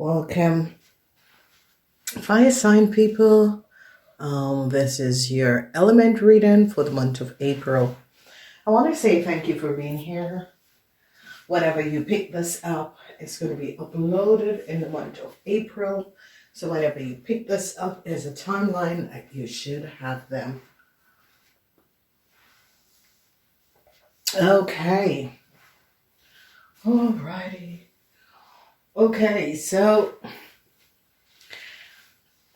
Welcome, fire sign people. This is your element reading for the month of April. I want to say thank you for being here. Whenever you pick this up, it's going to be uploaded in the month of April. So whenever you pick this up, there's a timeline that you should have them. Okay. Alrighty. Okay, so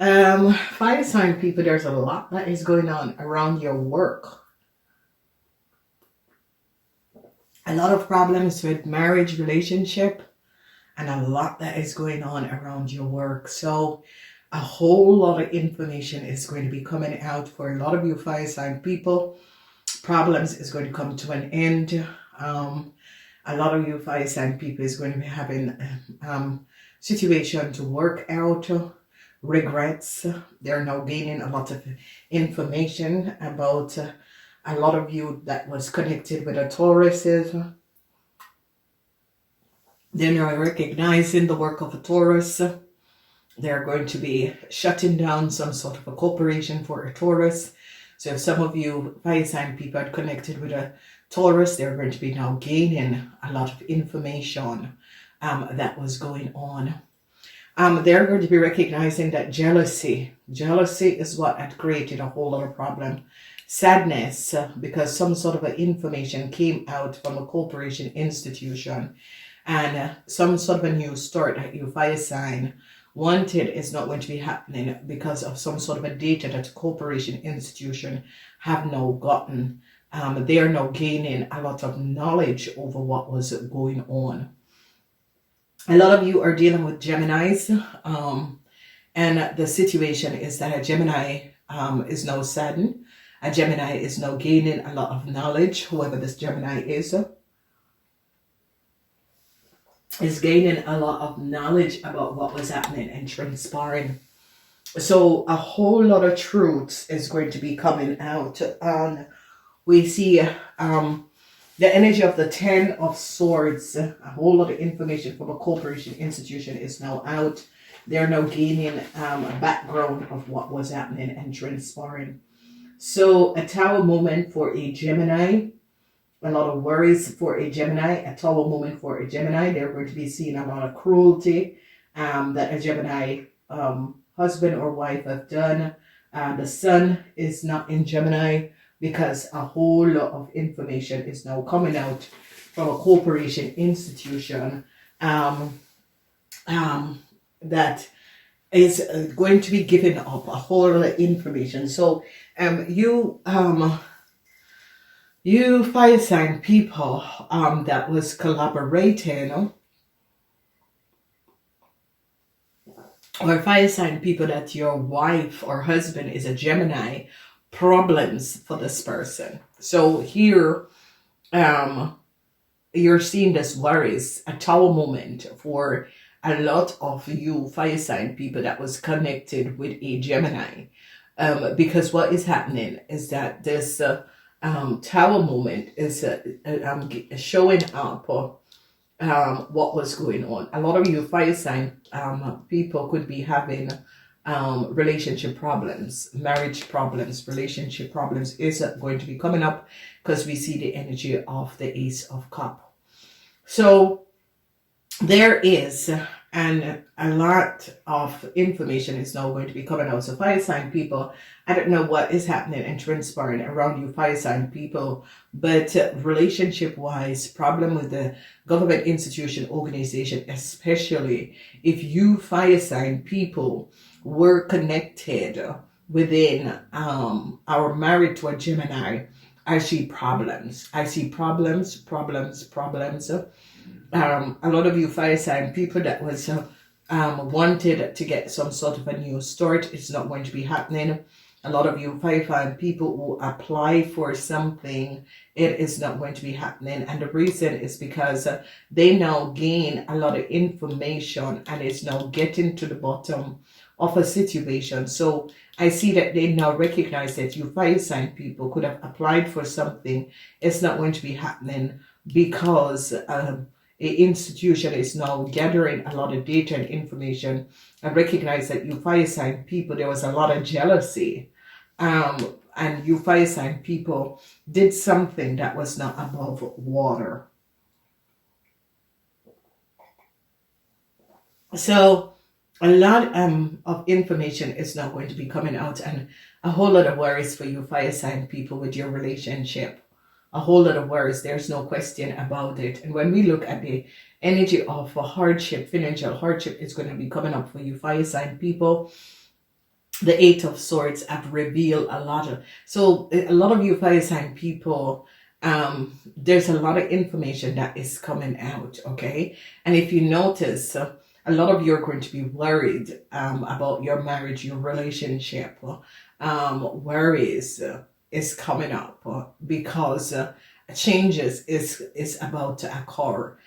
fire sign people, there's a lot that is going on around your work. A lot of problems with marriage, relationship, and a lot that is going on around your work. So a whole lot of information is going to be coming out for a lot of you fire sign people. Problems is going to come to an end. A lot of you fire sign people is going to be having situation to work out, regrets. They're now gaining a lot of information about a lot of you that was connected with a Taurus. They're now recognizing the work of a Taurus. They're going to be shutting down some sort of a corporation for a Taurus. So if some of you fire sign people are connected with a Taurus, they're going to be now gaining a lot of information that was going on. They're going to be recognizing that jealousy is what had created a whole lot of problem. Sadness, because some sort of information came out from a corporation institution, and some sort of a new start that you fire sign wanted is not going to be happening because of some sort of a data that a corporation institution have now gotten. They are now gaining a lot of knowledge over what was going on. A lot of you are dealing with Geminis, and the situation is that a Gemini is now saddened. A Gemini is now gaining a lot of knowledge. Whoever this Gemini is gaining a lot of knowledge about what was happening and transpiring. So a whole lot of truths is going to be coming out. We see the energy of the 10 of Swords. A whole lot of information from a corporation institution is now out. They're now gaining a background of what was happening and transpiring. So a Tower moment for a Gemini. A lot of worries for a Gemini. A Tower moment for a Gemini. They're going to be seeing a lot of cruelty that a Gemini husband or wife have done. The sun is not in Gemini, because a whole lot of information is now coming out from a corporation institution that is going to be giving up a whole lot of information. So you fire sign people that was collaborating, or fire sign people that your wife or husband is a Gemini, problems for this person. So here you're seeing this worries, a Tower moment for a lot of you fire sign people that was connected with a Gemini, because what is happening is that this Tower moment is showing up what was going on. A lot of you fire sign people could be having relationship problems, marriage problems, relationship problems is going to be coming up, because we see the energy of the Ace of Cups. So there is a lot of information is now going to be coming out. So fire sign people, I don't know what is happening and transpiring around you fire sign people, but relationship wise, problem with the government institution, organization, especially if you fire sign people were connected within our married to a Gemini, I see problems. I see problems. A lot of you fire sign people that was wanted to get some sort of a new start, it's not going to be happening. A lot of you fire sign people who apply for something, it is not going to be happening. And the reason is because they now gain a lot of information and it's now getting to the bottom of a situation. So I see that they now recognize that you fire sign people could have applied for something. It's not going to be happening because a institution is now gathering a lot of data and information and recognize that you fire sign people, there was a lot of jealousy. And you fire sign people did something that was not above water. So a lot of information is now going to be coming out, and a whole lot of worries for you fire sign people with your relationship. A whole lot of worries. There's no question about it. And when we look at the energy of hardship, financial hardship is going to be coming up for you fire sign people. The Eight of Swords have revealed a lot of, so a lot of you fire sign people, there's a lot of information that is coming out, okay? And if you notice, a lot of you are going to be worried about your marriage, your relationship. Worries is coming up because changes is about to occur.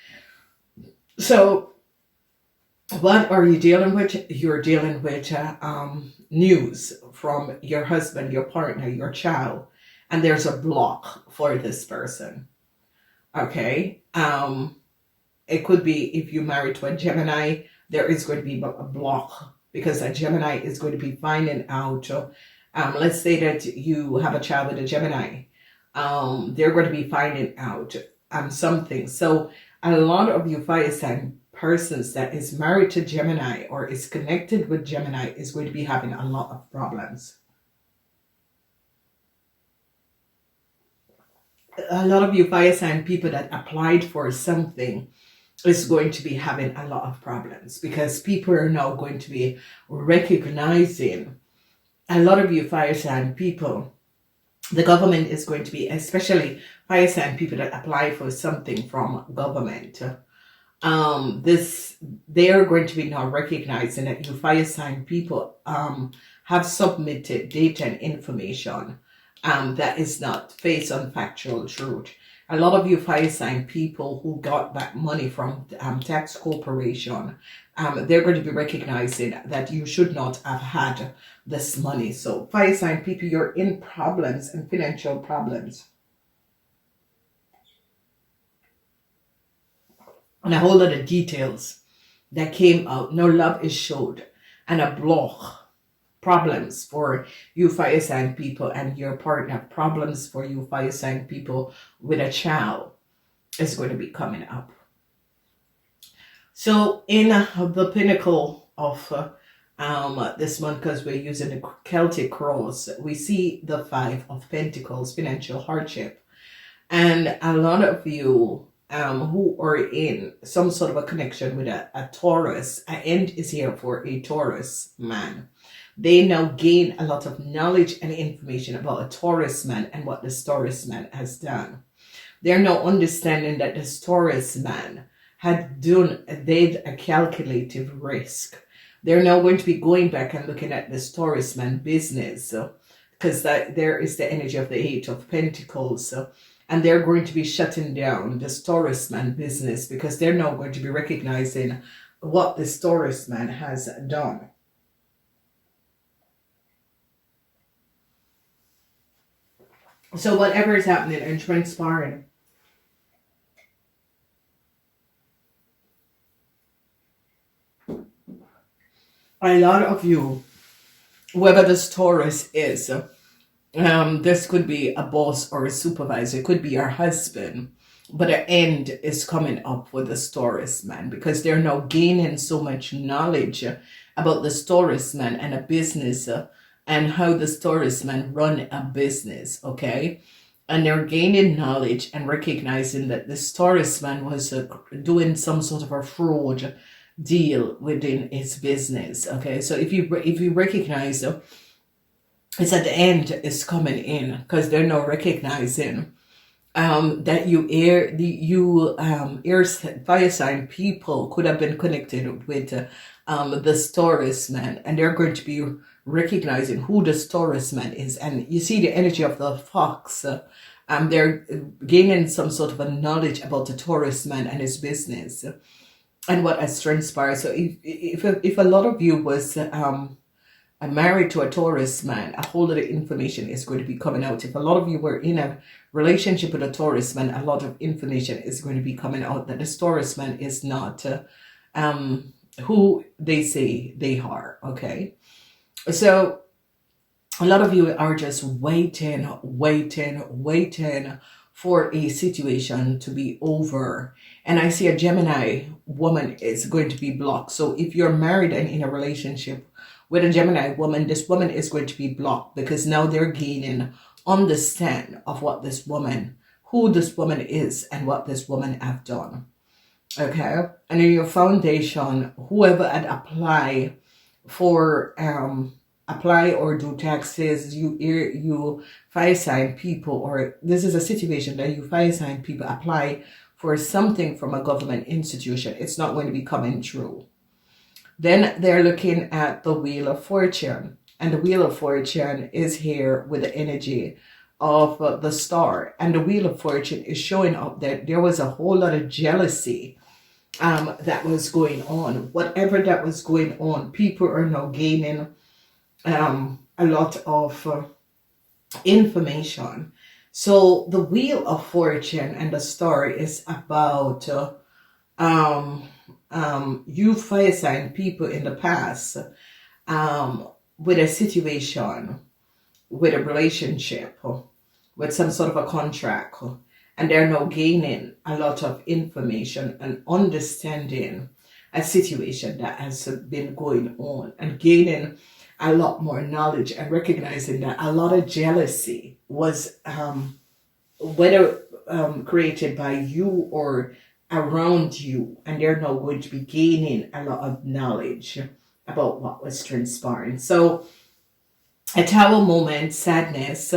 So what are you dealing with? You're dealing with news from your husband, your partner, your child, and there's a block for this person. Okay. It could be if you're married to a Gemini, there is going to be a block because a Gemini is going to be finding out. Let's say that you have a child with a Gemini. They're going to be finding out something. So a lot of you fire sign persons that is married to Gemini or is connected with Gemini is going to be having a lot of problems. A lot of you fire sign people that applied for something is going to be having a lot of problems because people are now going to be recognizing. A lot of you fire sign people, the government is going to be, especially fire sign people that apply for something from government. They are going to be now recognizing that you fire sign people have submitted data and information that is not based on factual truth. A lot of you fire sign people who got back money from tax corporation, they're going to be recognizing that you should not have had this money. So fire sign people, you're in problems and financial problems. And a whole lot of details that came out. No love is showed. And a block. Problems for you fire sign people and your partner. Problems for you fire sign people with a child is going to be coming up. So in the pinnacle of this month, because we're using the Celtic cross, we see the Five of Pentacles, financial hardship. And a lot of you who are in some sort of a connection with a Taurus, an end is here for a Taurus man. They now gain a lot of knowledge and information about a Taurus man and what this Taurus man has done. They're now understanding that this Taurus man had done a calculative risk. They're now going to be going back and looking at this Taurus man business because there is the energy of the Eight of Pentacles. And they're going to be shutting down this Taurus man business because they're now going to be recognizing what this Taurus man has done. So whatever is happening and transpiring, a lot of you, whoever this Taurus is, this could be a boss or a supervisor. It could be your husband. But the end is coming up with the Taurus man because they're now gaining so much knowledge about the Taurus man and a business and how the Taurus man run a business, okay? And they're gaining knowledge and recognizing that the Taurus man was doing some sort of a fraud deal within his business, okay? So if you recognize it's at the end is coming in because they're now recognizing that air fire sign people could have been connected with the Taurus man, and they're going to be recognizing who the Taurus man is. And you see the energy of the fox. They're gaining some sort of a knowledge about the Taurus man and his business and what has transpired. So if a lot of you was married to a Taurus man, a whole lot of information is going to be coming out. If a lot of you were in a relationship with a Taurus man, a lot of information is going to be coming out that this Taurus man is not who they say they are. Okay, so a lot of you are just waiting for a situation to be over. And I see a Gemini woman is going to be blocked. So if you're married and in a relationship with a Gemini woman, this woman is going to be blocked because now they're gaining understand of what this woman, who this woman is and what this woman have done. Okay. And in your foundation, whoever had apply for apply or do taxes, you fire sign people, or this is a situation that you fire sign people apply for something from a government institution, it's not going to be coming true. Then they're looking at the Wheel of Fortune, and the Wheel of Fortune is here with the energy of the star, and the Wheel of Fortune is showing up that there was a whole lot of jealousy that was going on. Whatever that was going on, people are now gaining a lot of information. So the Wheel of Fortune and the star is about you fire sign people in the past with a situation, with a relationship, with some sort of a contract, and they're now gaining a lot of information and understanding a situation that has been going on and gaining a lot more knowledge and recognizing that a lot of jealousy was whether created by you or around you, and they're now going to be gaining a lot of knowledge about what was transpiring. So a Tower moment, sadness,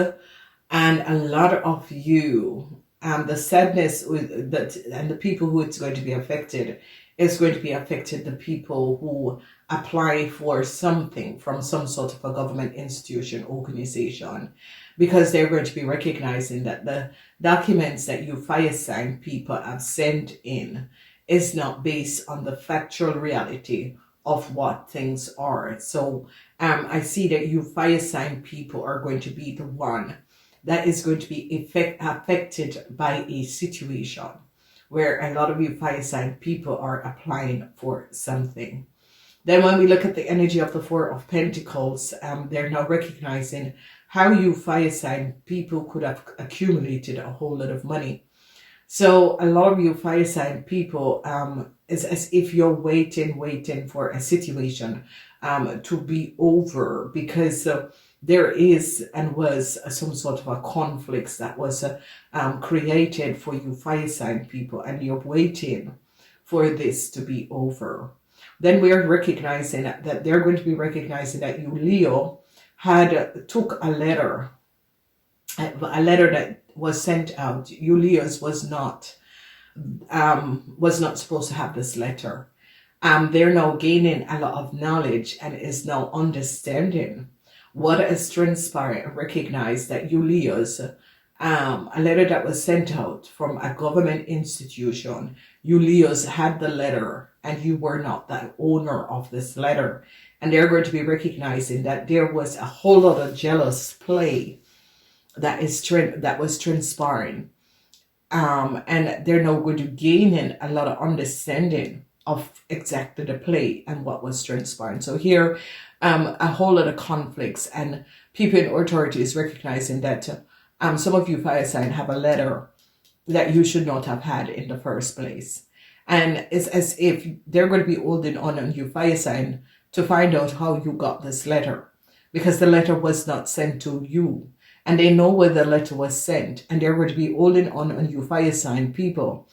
and a lot of you, the sadness with that, and the people who it's going to be affected is going to be affected the people who apply for something from some sort of a government institution, organization, because they're going to be recognizing that the documents that you fire sign people have sent in is not based on the factual reality of what things are. So I see that you fire sign people are going to be the one that is going to be affected by a situation where a lot of you fire sign people are applying for something. Then when we look at the energy of the Four of Pentacles, they're now recognizing how you fire sign people could have accumulated a whole lot of money. So a lot of you fire sign people is as if you're waiting for a situation to be over, because there is and was some sort of a conflict that was created for you fire sign people, and you're waiting for this to be over. Then we are recognizing that they're going to be recognizing that you, Leo, had took a letter that was sent out. You, Leos, was not supposed to have this letter. They're now gaining a lot of knowledge and is now understanding what has transpired, and recognize that you, Leos, a letter that was sent out from a government institution, you, Leos, had the letter and you were not the owner of this letter. And they're going to be recognizing that there was a whole lot of jealous play that was transpiring. And they're now going to gain in a lot of understanding of exactly the play and what was transpiring. So here, a whole lot of conflicts and people in authorities recognizing that some of you fire sign have a letter that you should not have had in the first place. And it's as if they're going to be holding on you fire sign to find out how you got this letter, because the letter was not sent to you. And they know where the letter was sent, and they're going to be holding on you fire sign people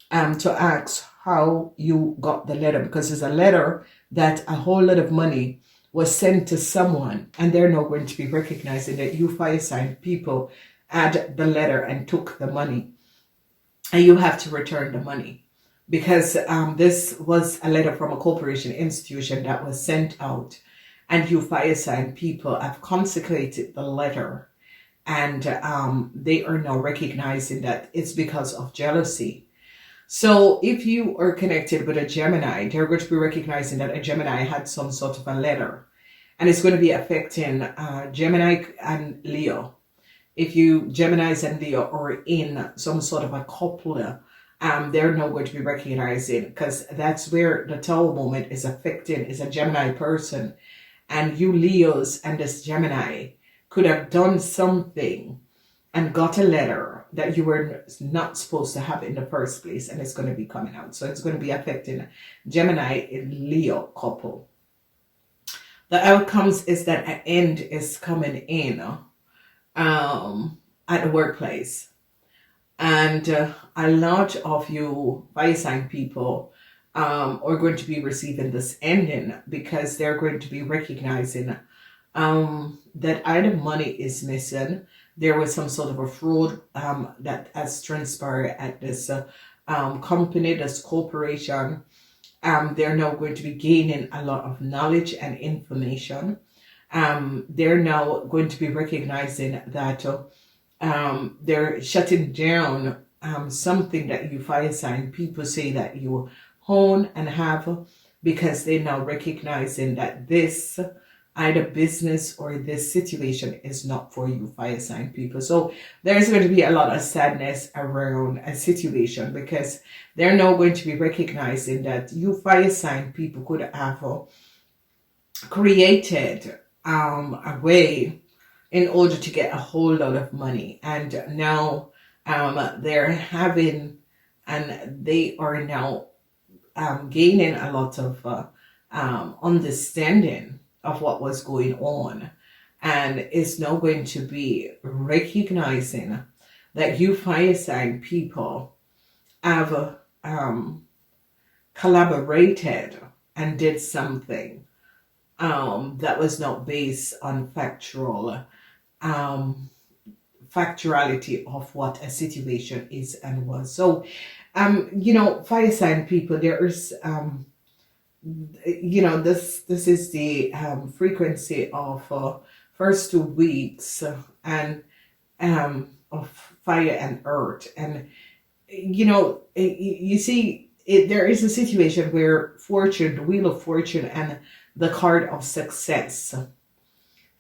to ask how you got the letter, because it's a letter that a whole lot of money was sent to someone, and they're now going to be recognizing that you fire sign people had the letter and took the money, and you have to return the money, because this was a letter from a corporation institution that was sent out, and you fire sign people have consecrated the letter, and they are now recognizing that it's because of jealousy. So if you are connected with a Gemini, they're going to be recognizing that a Gemini had some sort of a letter, and it's going to be affecting Gemini and Leo. If you Geminis and Leo are in some sort of a couple, they're not going to be recognizing, because that's where the Tower moment is affecting, is a Gemini person. And you Leos and this Gemini could have done something and got a letter that you were not supposed to have in the first place, and it's going to be coming out. So it's going to be affecting Gemini and Leo couple. The outcomes is that an end is coming in at the workplace. And a lot of you fire sign people are going to be receiving this ending, because they're going to be recognizing that either money is missing, there was some sort of a fraud that has transpired at this company, this corporation. They're now going to be gaining a lot of knowledge and information. They're now going to be recognizing that they're shutting down something that you fire sign people say that you own and have, because they're now recognizing that this either business or this situation is not for you fire sign people. So there's going to be a lot of sadness around a situation, because they're now going to be recognizing that you fire sign people could have created a way in order to get a whole lot of money, and now they're having, and they are now gaining a lot of understanding of what was going on, and is now going to be recognizing that you fire sign people have collaborated and did something that was not based on factuality of what a situation is and was. So you know, fire sign people, there is you know, this is the frequency of first 2 weeks and of fire and earth. And you know, you see, there is a situation where fortune, the wheel of fortune and the card of success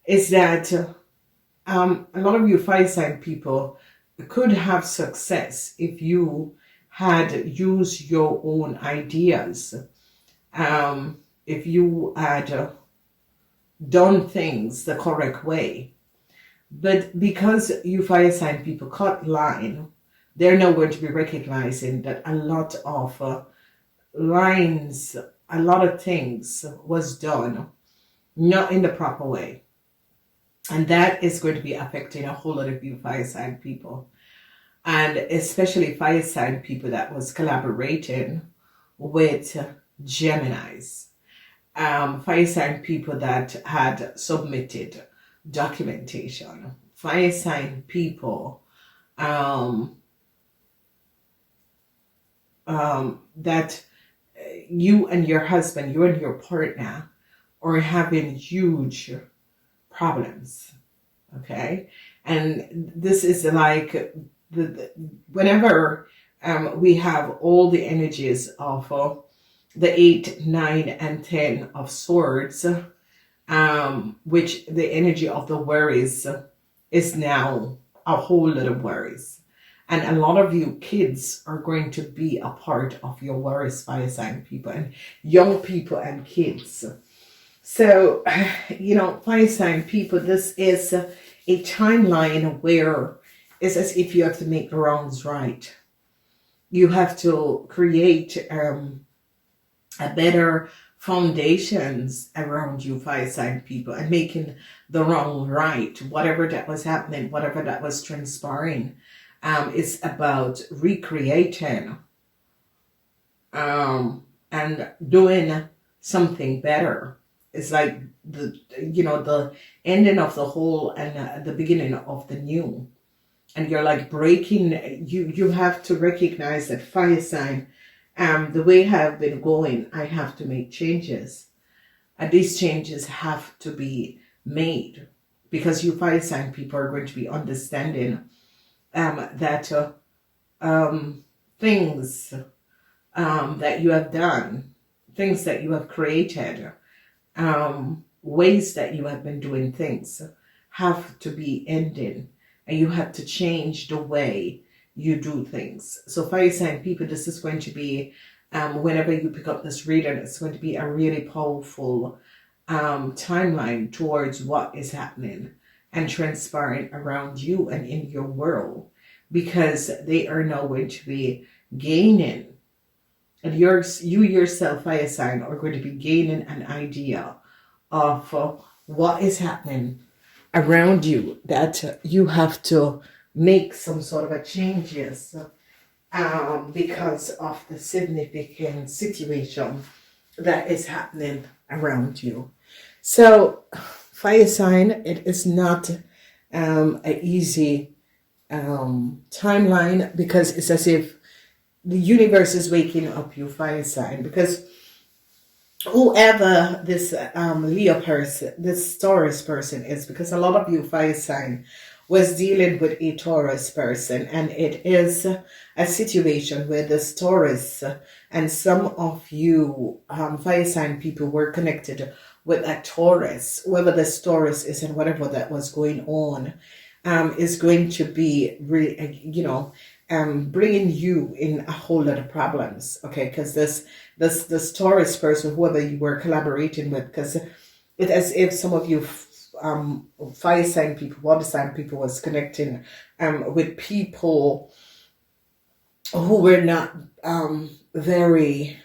is that a lot of you fire sign people could have success if you had used your own ideas. If you had done things the correct way. But because you fire sign people cut line, they're now going to be recognizing that a lot of lines, a lot of things was done not in the proper way. And that is going to be affecting a whole lot of you fire sign people. And especially fire sign people that was collaborating with Geminis. Fire sign people that had submitted documentation. Fire sign people that you and your husband, you and your partner are having huge problems. Okay? And this is like whenever we have all the energies of the 8, 9, and 10 of swords, which the energy of the worries is now a whole lot of worries. And a lot of you kids are going to be a part of your worries, fire sign people, and young people and kids. So, you know, fire sign people, this is a timeline where it's as if you have to make the wrongs right. You have to create a better foundations around you fire sign people, and making the wrong right. Whatever that was happening, whatever that was transpiring, it's about recreating and doing something better. It's like the ending of the whole and the beginning of the new. And you're like breaking, you have to recognize that fire sign, the way I have been going, I have to make changes. And these changes have to be made, because you fire sign people are going to be understanding that things that you have done, things that you have created, ways that you have been doing things have to be ending, and you have to change the way you do things. So fire sign people, this is going to be, whenever you pick up this reading, it's going to be a really powerful timeline towards what is happening and transpiring around you and in your world, because they are now going to be gaining, and you yourself, fire sign, are going to be gaining an idea of what is happening around you, that you have to make some sort of a changes because of the significant situation that is happening around you. So fire sign, it is not an easy timeline, because it's as if the universe is waking up you, fire sign, because whoever this Leo person, this Taurus person is, because a lot of you, fire sign, was dealing with a Taurus person, and it is a situation where this Taurus and some of you fire sign people were connected with a Taurus. Whoever this Taurus is and whatever that was going on is going to be really, bringing you in a whole lot of problems, okay? Because this Taurus person, whoever you were collaborating with, because it's as if some of you fire sign people, water sign people, was connecting with people who were not very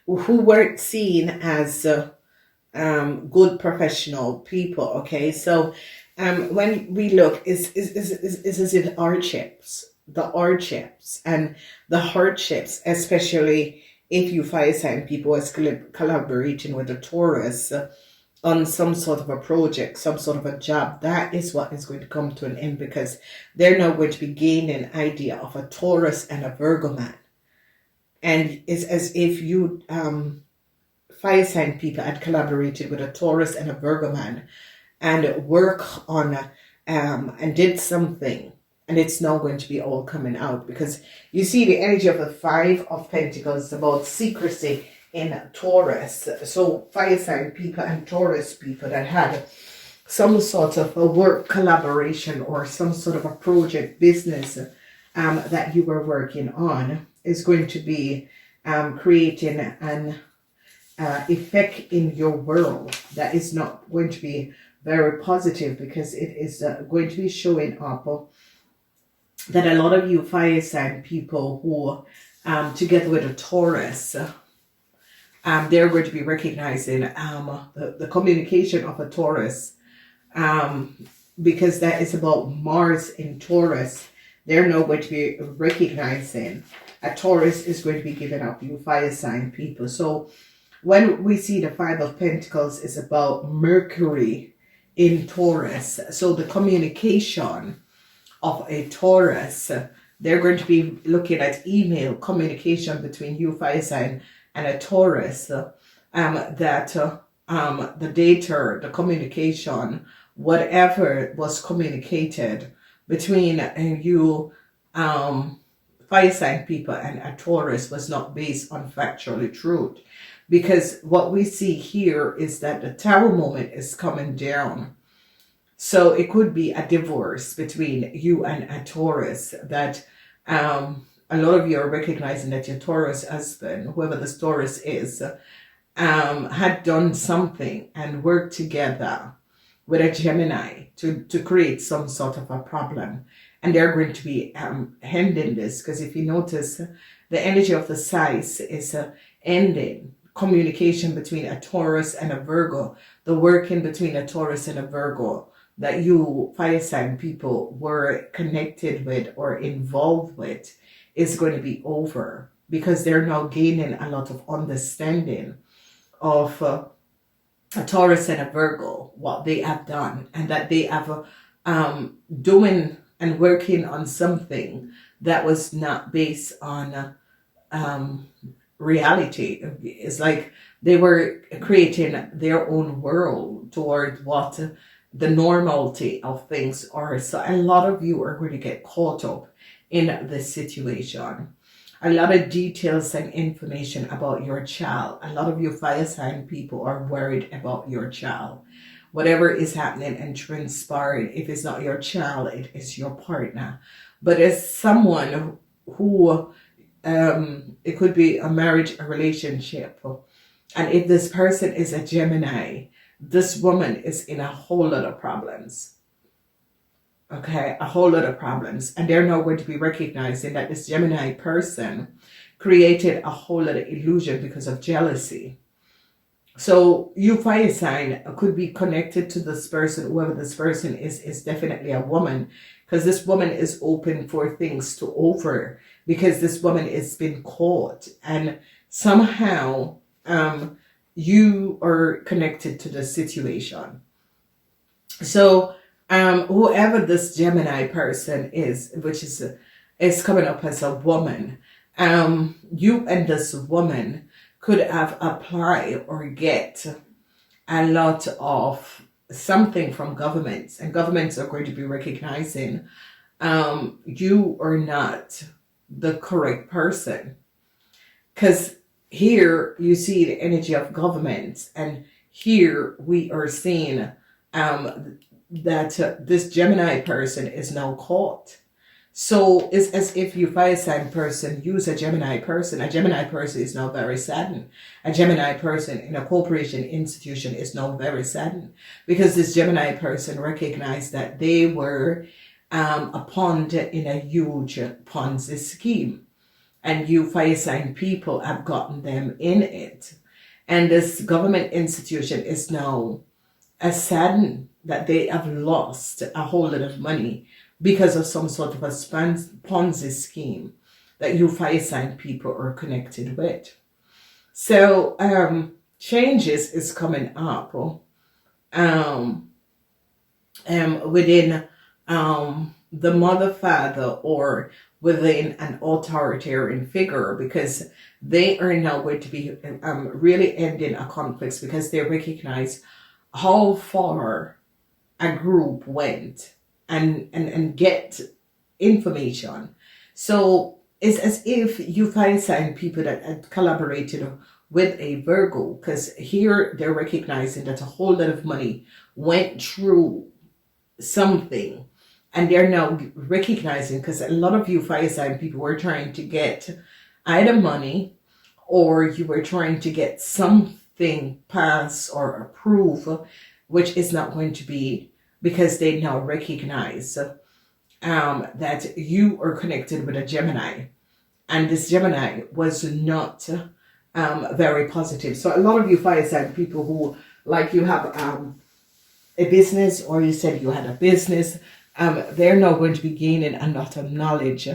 who weren't seen as good professional people, okay? So when we look, is as if the hardships and the hardships, especially if you fire sign people was collaborating with a Taurus on some sort of a project, some sort of a job, that is what is going to come to an end, because they're now going to be gaining an idea of a Taurus and a Virgo man. And it's as if you fire sign people had collaborated with a Taurus and a Virgo man and work on and did something, and it's now going to be all coming out, because you see the energy of the Five of Pentacles is about secrecy in Taurus. So fire sign people and Taurus people that had some sort of a work collaboration or some sort of a project business that you were working on is going to be creating an effect in your world that is not going to be very positive, because it is going to be showing up that a lot of you fire sign people who together with a Taurus, they're going to be recognizing the communication of a Taurus, because that is about Mars in Taurus. They're now going to be recognizing a Taurus is going to be giving up you fire sign people. So when we see the Five of Pentacles is about Mercury in Taurus, so the communication of a Taurus, they're going to be looking at email communication between you fire sign and a Taurus, that the data, the communication, whatever was communicated between you fire sign people and a Taurus was not based on factually truth. Because what we see here is that the Tower moment is coming down. So it could be a divorce between you and a Taurus, that a lot of you are recognizing that your Taurus husband, whoever this Taurus is, had done something and worked together with a Gemini to create some sort of a problem. And they're going to be ending this, because if you notice, the energy of the size is ending. Communication between a Taurus and a Virgo, the working between a Taurus and a Virgo that you fire sign people were connected with or involved with is going to be over, because they're now gaining a lot of understanding of a Taurus and a Virgo, what they have done, and that they have doing and working on something that was not based on reality. It's like they were creating their own world toward what the normality of things are. So a lot of you are going to get caught up in this situation. a lot of details and information about your child. A lot of you fire sign people are worried about your child. Whatever is happening and transpiring, if it's not your child, it is your partner. But as someone who, it could be a marriage, a relationship. And if this person is a Gemini, this woman is in a whole lot of problems. Okay, a whole lot of problems. And they're now going to be recognizing that this Gemini person created a whole lot of illusion because of jealousy. So you fire sign could be connected to this person. Whoever this person is definitely a woman, because this woman is open for things to over, because this woman has been caught, and somehow you are connected to the situation. So whoever this Gemini person is, which is coming up as a woman, you and this woman could have applied or get a lot of something from governments, and governments are going to be recognizing you are not the correct person. Because here you see the energy of governments, and here we are seeing that this Gemini person is now caught. So it's as if you fire sign person use a Gemini person. A Gemini person is now very saddened. A Gemini person in a corporation institution is now very saddened, because this Gemini person recognized that they were a pawn in a huge Ponzi scheme. And you fire sign people have gotten them in it. And this government institution is now saddened that they have lost a whole lot of money because of some sort of a Ponzi scheme that you fire sign people are connected with. So changes is coming up within the mother, father, or within an authoritarian figure, because they are now going to be really ending a conflict, because they recognize how far a group went and get information. So it's as if you find sign people that had collaborated with a Virgo, because here they're recognizing that a whole lot of money went through something, and they're now recognizing, because a lot of you fire sign people were trying to get either money, or you were trying to get something passed or approved, which is not going to be, because they now recognize that you are connected with a Gemini, and this Gemini was not very positive. So a lot of you fire sign people who, like, you have a business, or you said you had a business, they're now going to be gaining a lot of knowledge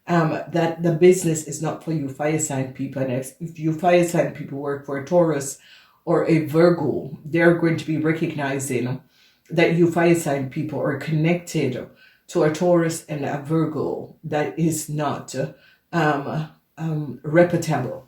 that the business is not for you fire sign people. And if you fire sign people work for a Taurus or a Virgo, they're going to be recognizing that you fire sign people are connected to a Taurus and a Virgo that is not reputable.